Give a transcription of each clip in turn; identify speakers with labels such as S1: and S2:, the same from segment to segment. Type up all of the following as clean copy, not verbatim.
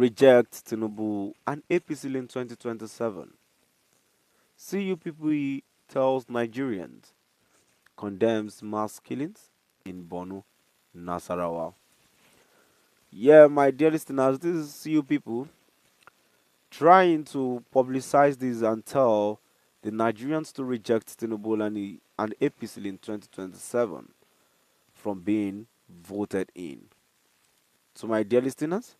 S1: Reject Tinubu and APC in 2027. CUPP tells Nigerians, condemns mass killings in Borno, Nasarawa. Yeah, my dear listeners, this is you people trying to publicize this and tell the Nigerians to reject Tinubu and APC in 2027 from being voted in. So, my dear listeners,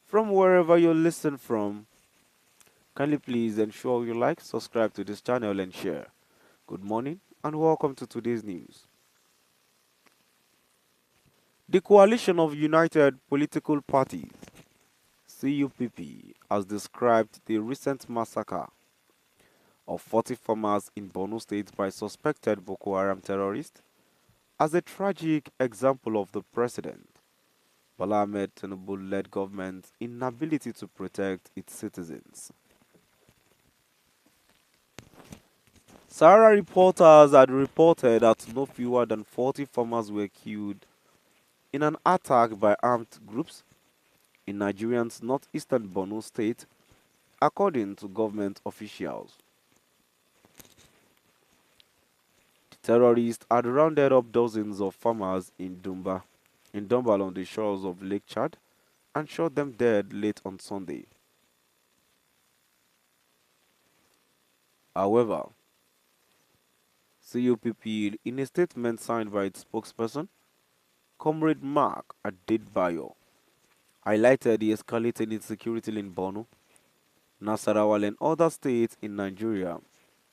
S1: from wherever you listen from, kindly please ensure you like, subscribe to this channel, and share. Good morning and welcome to today's news. The Coalition of United Political Parties, CUPP, has described the recent massacre of 40 farmers in Borno State by suspected Boko Haram terrorists as a tragic example of the President Bola Ahmed Tinubu-led government's inability to protect its citizens. Sahara reporters had reported that no fewer than 40 farmers were killed in an attack by armed groups in Nigeria's northeastern Borno state, according to government officials. The terrorists had rounded up dozens of farmers in Dumba on the shores of Lake Chad and shot them dead late on Sunday. However, CUPP, in a statement signed by its spokesperson, Comrade Mark Adedbayo, highlighted the escalating insecurity in Borno, Nasarawa, and other states in Nigeria,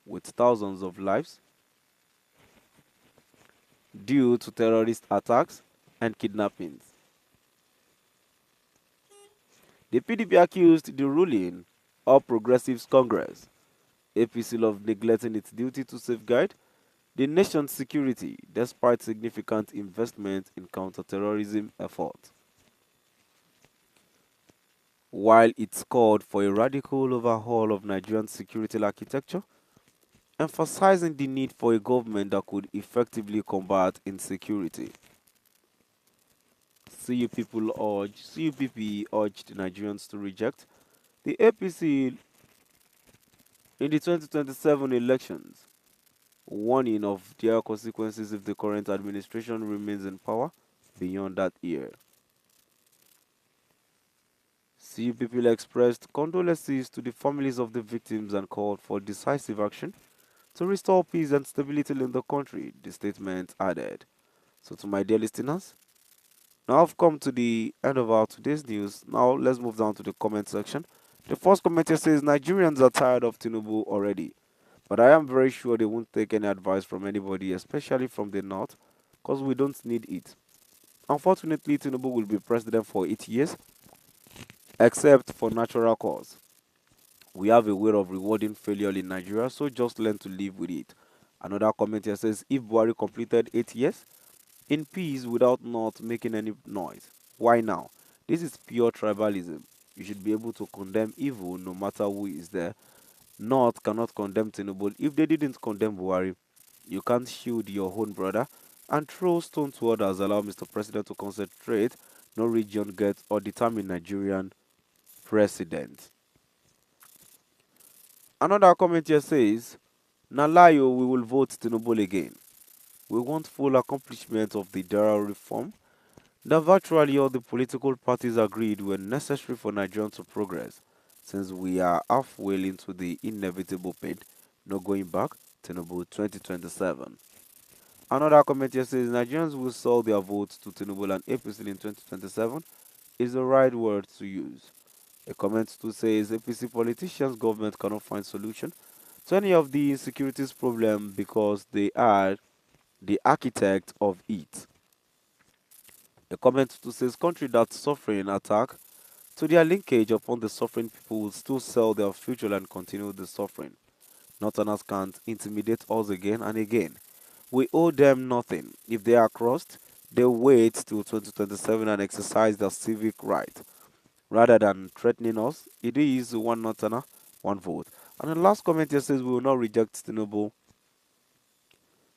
S1: with thousands of lives due to terrorist attacks and kidnappings. The PDP accused the ruling All Progressives Congress, APC, of neglecting its duty to safeguard the nation's security despite significant investment in counter-terrorism efforts. While it called for a radical overhaul of Nigerian security architecture, emphasizing the need for a government that could effectively combat insecurity. CUPP urged Nigerians to reject the APC in the 2027 elections, warning of dire consequences if the current administration remains in power beyond that year. CUPP expressed condolences to the families of the victims and called for decisive action to restore peace and stability in the country, the statement added. So, to my dear listeners, now I've come to the end of our today's news. Now let's move down to the comment section. The first comment here says Nigerians are tired of Tinubu already, but I am very sure they won't take any advice from anybody, especially from the north, because we don't need it. Unfortunately, Tinubu will be president for 8 years, except for natural cause. We have a way of rewarding failure in Nigeria, so just learn to live with it. Another comment here says if Buhari completed 8 years in peace without not making any noise, why now? This is pure tribalism. You should be able to condemn evil no matter who is there. North cannot condemn Tinubu. If they didn't condemn Buhari, you can't shield your own brother and throw stone to others. Allow Mr. President to concentrate. No region gets or determine Nigerian president. Another comment here says, Nalayo, we will vote Tinubu again. We want full accomplishment of the Dara reform that virtually all the political parties agreed were necessary for Nigeria to progress, since we are halfway into the inevitable pain, no going back, Tinubu 2027. Another comment here says Nigerians will sell their votes to Tinubu and APC in 2027 is the right word to use. A comment too says APC politicians' government cannot find solution to any of the insecurities problem because they are the architect of it. A comment too says country that's suffering attack to their linkage upon the suffering people will still sell their future and continue the suffering. Northerners can't intimidate us again and again. We owe them nothing. If they are crossed, they wait till 2027 and exercise their civic right. Rather than threatening us, it is one Northerner, one vote. And the last comment here says we will not reject Tinubu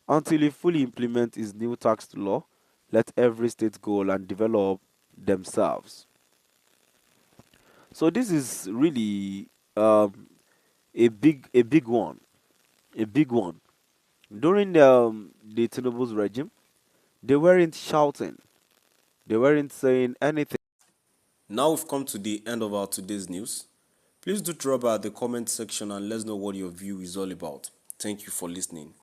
S1: until he fully implements his new tax law. Let every state go and develop themselves. So this is really um, a big one, a big one. During the Tinubu's regime, they weren't shouting, they weren't saying anything.
S2: Now we've come to the end of our today's news. Please do drop by the comment section and let us know what your view is all about. Thank you for listening.